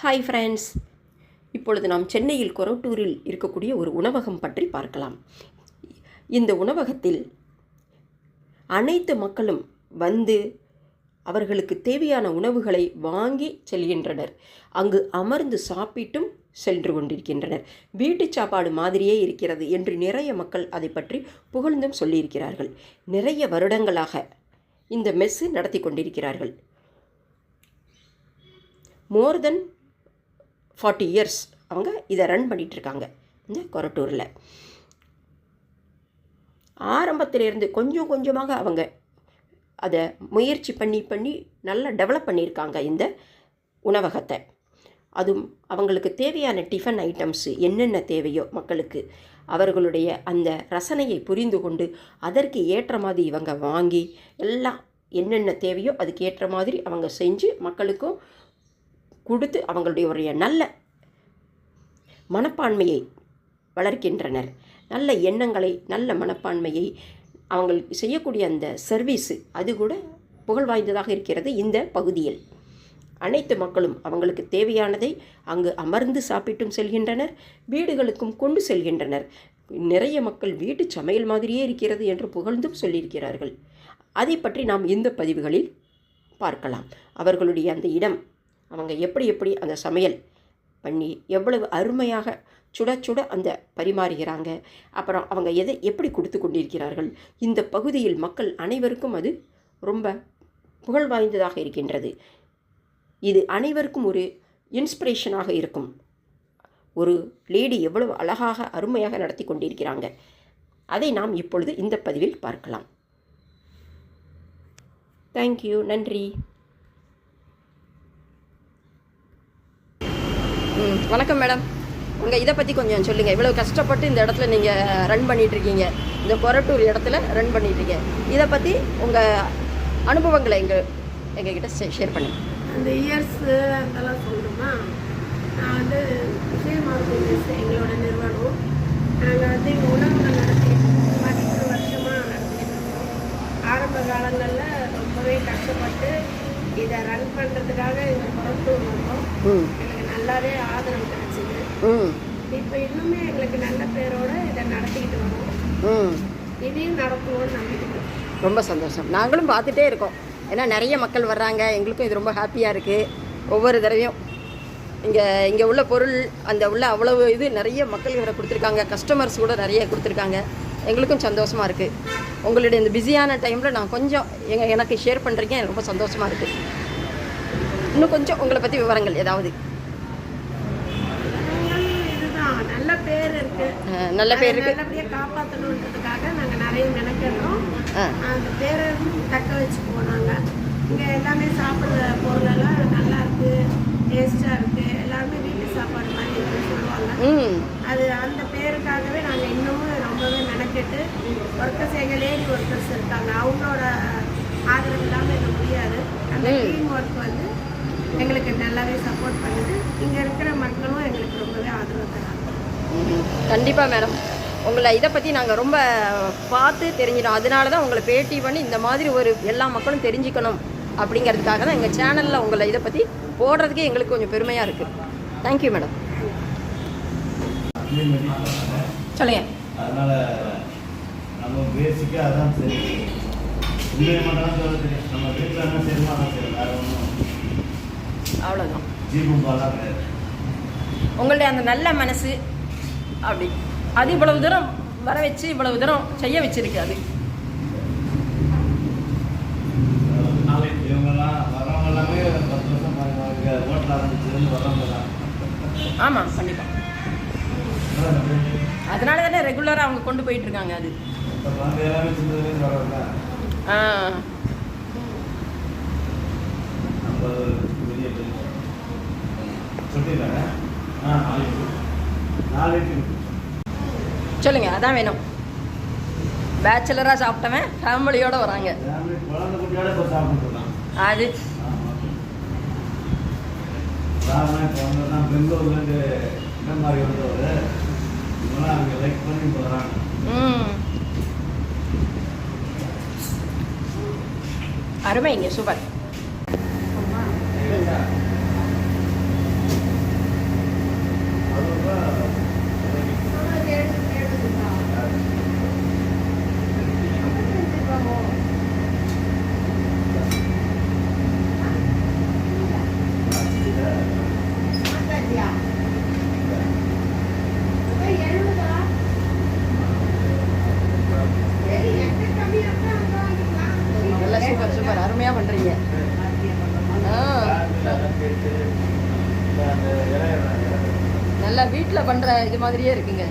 Hi friends, இப்பொழுது நாம் சென்னையில் கொரட்டூரில் இருக்கக்கூடிய ஒரு உணவகம் பற்றி பார்க்கலாம். இந்த உணவகத்தில் அனைத்து மக்களும் வந்து அவர்களுக்கு தேவையான உணவுகளை வாங்கி செல்கின்றனர். அங்கு அமர்ந்து சாப்பிட்டும் சென்று கொண்டிருக்கின்றனர். வீட்டு சாப்பாடு மாதிரியே இருக்கிறது என்று நிறைய மக்கள் அதை பற்றி புகழ்ந்தும் சொல்லியிருக்கிறார்கள். நிறைய வருடங்களாக இந்த மெஸ்ஸு நடத்தி கொண்டிருக்கிறார்கள். மோர் தென் 40 years அவங்க இதை ரன் பண்ணிகிட்ருக்காங்க இந்த கொரட்டூரில். ஆரம்பத்திலேருந்து கொஞ்சம் கொஞ்சமாக அவங்க அதை முயற்சி பண்ணி நல்லா டெவலப் பண்ணியிருக்காங்க இந்த உணவகத்தை. அதுவும் அவங்களுக்கு தேவையான டிஃபன் ஐட்டம்ஸு என்னென்ன தேவையோ மக்களுக்கு அவர்களுடைய அந்த ரசனையை புரிந்து கொண்டு அதற்கு ஏற்ற மாதிரி இவங்க வாங்கி எல்லாம் என்னென்ன தேவையோ அதுக்கு ஏற்ற மாதிரி அவங்க செஞ்சு மக்களுக்கும் கொடுத்து அவங்களுடைய ஒரு நல்ல மனப்பான்மையை வளர்க்கின்றனர். நல்ல எண்ணங்களை, நல்ல மனப்பான்மையை அவங்களுக்கு செய்யக்கூடிய அந்த சர்வீஸு அது கூட புகழ் வாய்ந்ததாக இருக்கிறது. இந்த பகுதியில் அனைத்து மக்களும் அவங்களுக்கு தேவையானதை அங்கு அமர்ந்து சாப்பிட்டும் செல்கின்றனர், வீடுகளுக்கும் கொண்டு செல்கின்றனர். நிறைய மக்கள் வீட்டு சமையல் மாதிரியே இருக்கிறது என்று புகழ்ந்தும் சொல்லியிருக்கிறார்கள். அதை பற்றி நாம் இந்த பதிவுகளில் பார்க்கலாம். அவர்களுடைய அந்த இடம், அவங்க எப்படி அந்த சமையல் பண்ணி எவ்வளவு அருமையாக சுட சுட அந்த பரிமாறுகிறாங்க, அப்புறம் அவங்க எதை எப்படி கொடுத்து கொண்டிருக்கிறார்கள். இந்த பகுதியில் மக்கள் அனைவருக்கும் அது ரொம்ப புகழ் வாய்ந்ததாக இருக்கின்றது. இது அனைவருக்கும் ஒரு இன்ஸ்பிரேஷனாக இருக்கும். ஒரு லேடி எவ்வளவு அழகாக அருமையாக நடத்தி கொண்டிருக்கிறாங்க. அதை நாம் இப்பொழுது இந்த பதிவில் பார்க்கலாம். தேங்க்யூ, நன்றி. வணக்கம் மேடம், உங்கள் இதை பற்றி கொஞ்சம் சொல்லுங்கள். இவ்வளோ கஷ்டப்பட்டு இந்த இடத்துல நீங்கள் ரன் பண்ணிகிட்ருக்கீங்க, இந்த கொரட்டூர் இடத்துல ரன் பண்ணிகிட்ருக்கீங்க. இதை பற்றி உங்கள் அனுபவங்களை எங்ககிட்ட ஷேர் பண்ணுங்கள். அந்த இயர்ஸு அதெல்லாம் சொல்லணுமா? நான் வந்து விஜயமார்க் எங்களோட நிறுவனம். நாங்கள் வந்து எங்கள் உணவுகள் நடத்தி 10 வருஷமாக நடத்திக்கிட்டு இருக்கோம். ஆரம்ப காலங்களில் ரொம்பவே கஷ்டப்பட்டு இதை ரன் பண்ணுறதுக்காக எங்கள் கொரட்டூர் வந்தோம். எங்களுக்கு நல்லாவே ஆதரவு கிடைச்சிது. இப்போ இன்னுமே எங்களுக்கு நல்ல பேரோடு இதை நடத்திக்கிட்டு வரோம். இதையும் நடத்துவோம்னு நம்பிக்கிட்டு. ரொம்ப சந்தோஷம். நாங்களும் பார்த்துட்டே இருக்கோம். ஏன்னா நிறைய மக்கள் வர்றாங்க, எங்களுக்கும் இது ரொம்ப ஹாப்பியாக இருக்குது. ஒவ்வொரு தடவையும் இங்கே உள்ள பொருள் அந்த உள்ள அவ்வளவு இது நிறைய மக்கள் இவரை கொடுத்துருக்காங்க, கஸ்டமர்ஸ் கூட நிறைய கொடுத்துருக்காங்க. எங்களுக்கும் சந்தோஷமாக இருக்குது. உங்களுடைய இந்த பிஸியான டைமில் நான் கொஞ்சம் எனக்கு ஷேர் பண்ணுறீங்க, எனக்கு ரொம்ப சந்தோஷமாக இருக்குது. இன்னும் கொஞ்சம் உங்களை பற்றி விவரங்கள் ஏதாவது. நல்ல பேர் இருக்கு, நல்ல பேர் இருக்கு, நல்லபடியாக காப்பாற்றணுன்றதுக்காக நாங்கள் நிறைய நினைக்கிறோம். அந்த பேரை தக்க வச்சு போனாங்க. இங்கே எல்லாமே சாப்பிட்ற பொருளெல்லாம் நல்லா இருக்கு, டேஸ்டாக இருக்கு, எல்லாருமே வீட்டு சாப்பாடு மாதிரி இருக்குன்னு சொல்லுவாங்க. அது அந்த பேருக்காகவே நாங்கள் இன்னமும் ரொம்பவே மெனக்கெட்டு ஒர்க்கர்ஸ், எங்கள் லேடி ஒர்க்கர்ஸ் இருக்காங்க, அவங்களோட ஆதரவு இல்லாமல் எங்களுக்கு முடியாது. அந்த டீம் ஒர்க் வந்து எங்களுக்கு நல்லாவே சப்போர்ட் பண்ணுது. இங்கே இருக்கிற மக்களும் எங்களுக்கு ரொம்பவே ஆதரவு தராங்க. கண்டிப்பாக மேடம், உங்களை இதை பற்றி நாங்கள் ரொம்ப பார்த்து தெரிஞ்சிடும். அதனால தான் உங்களை பேட்டி பண்ணி இந்த மாதிரி ஒரு எல்லா மக்களும் தெரிஞ்சுக்கணும் அப்படிங்கிறதுக்காக தான் எங்கள் சேனலில் உங்களை இதை பற்றி போடுறதுக்கே எங்களுக்கு கொஞ்சம் பெருமையாக இருக்குது. Thank you madam. சொல்லுங்க. அதனால் நம்ம பேசிக்காக அதான் சரி, உண்மையை மட்டும் சொல்ல தெரியும். நம்ம வீட்டில் என்ன செய்யணுமோ அதான் சரி, வேறு ஒன்றும் அவ்வளோதான். ஜீவம்பாலாம் கிடையாது. உங்களுடைய அந்த நல்ல மனசு அப்படி அது இவ்வளவு தூரம் வர வச்சு இவ்வளவு தூரம் செய்ய வச்சிருக்கு. அது இவங்கெல்லாம் வரவங்க எல்லாமே 10 வருஷம் ஓட்டில் ஆரம்பிச்சதுன்னு வரவங்க தான். ஆமாம், கண்டிப்பாக. அதனால தானே ரெகுலராக அவங்க கொண்டு போயிட்டுருக்காங்க. அது எல்லாமே சின்னதுலேருந்து வரவங்க. நம்ம வெளியே சொல்லிடுறாங்க. சொல்லுங்க, அதான் வேணும். பேச்சுலராக சாப்பிட்டவன் ஃபேமிலியோட வராங்க. குழந்தை குட்டியோட இப்போ சாப்பிட்டுருக்கான். அது தான் பெங்களூர்லேருந்து இந்த மாதிரி வந்தவர் இவங்களாம் அங்கே லைக் பண்ணி போகிறாங்க. அருமைங்க, சூப்பர். மாத்தாச்சியா? அதான் 70 ரூபா. சரி, எங்க கம்மியா இருந்தா அங்க வாங்கிக்கலாம். நல்லா சூப்பர் சூப்பர் அருமையாக பண்ணுறீங்க. நல்லா வீட்டில் பண்ணுற இது மாதிரியே இருக்குங்க.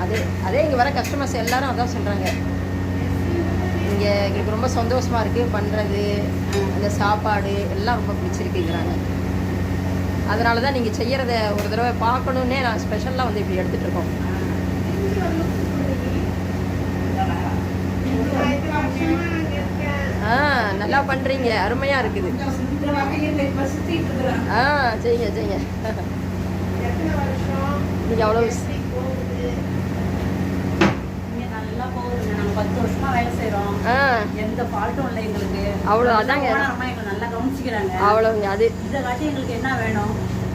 அதே அதே இங்கே வர கஸ்டமர்ஸ் எல்லாரும் அதான் சொல்கிறாங்க. இங்கே எங்களுக்கு ரொம்ப சந்தோஷமாக இருக்குது பண்ணுறது, அந்த சாப்பாடு எல்லாம் ரொம்ப பிடிச்சிருக்குங்கிறாங்க. அதனால தான் நீங்கள் செய்கிறத ஒரு தடவை பார்க்கணுன்னே நான் ஸ்பெஷலாக வந்து இப்படி எடுத்துகிட்டு இருக்கோம். நான் 5 வருஷமா அங்க இருக்கேன். நல்லா பண்ணுறீங்க, அருமையாக இருக்குது. இந்த வகையில் இப்ப சுத்திட்டு இருக்கிறேன். செய்யுங்க செய்யுங்க. எத்தனை வருஷம்? நீங்கள் அவ்வளோ எப்படி போகுது? இங்க நல்லா போகுதுங்க. நாங்க 10 வருஷமா வேலை செய்றோம். எந்த ஃபால்ட்டும் இல்லை எங்களுக்கு. அவ்வளோ அதாங்க. ஓனரம்மா எங்களை நல்லா கவனிச்சுக்கிறாங்க. அவ்வளோங்க. அது இதை காட்டி எங்களுக்கு என்ன வேணும்?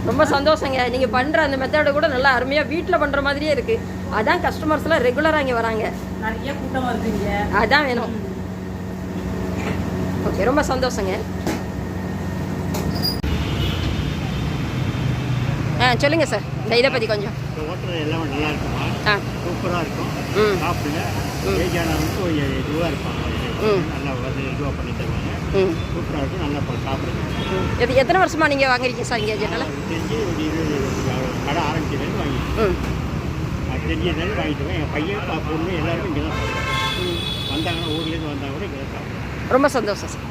ரொம்ப சந்தோஷங்க. நீங்கள் பண்ணுற அந்த மெத்தடை கூட நல்லா அருமையாக வீட்டில் பண்ணுற மாதிரியே இருக்குது. அதான் கஸ்டமர்ஸ்லாம் ரெகுலராக இங்கே வராங்க. நிறைய கூட்டம் வருதுங்க. அதான் வேணும். ஓகே, ரொம்ப சந்தோஷங்க. சொல்லுங்கள் சார், இந்த இதை பற்றி கொஞ்சம். ஹோட்டல் எல்லாமே நல்லா இருக்குமா, சூப்பராக இருக்கும். சாப்பிடுங்க. ஏஜானவங்களுக்கு கொஞ்சம் இதுவாக இருப்பாங்க, நல்லா வந்து இதுவாக பண்ணி தருவாங்க. சூப்பராக இருக்கும், நல்லா சாப்பிடுங்க. எத்தனை வருஷமாக நீங்கள் வாங்குறீங்க சார் இங்கே ஜெனரல்? தெரிஞ்சு ஒரு 20 கடை ஆரம்பிச்சதுலேருந்து வாங்கிட்டு தெரிஞ்சதுலேருந்து வாங்கிட்டு போய் என் பையன் பொண்ணு எல்லாருமே இங்கே தான் சாப்பிடுவாங்க. வந்தாங்கன்னா ஊர்லேருந்து வந்தால் கூட இங்கே தான் சாப்பிடுவாங்க. ரொம்ப சந்தோஷம் சார்.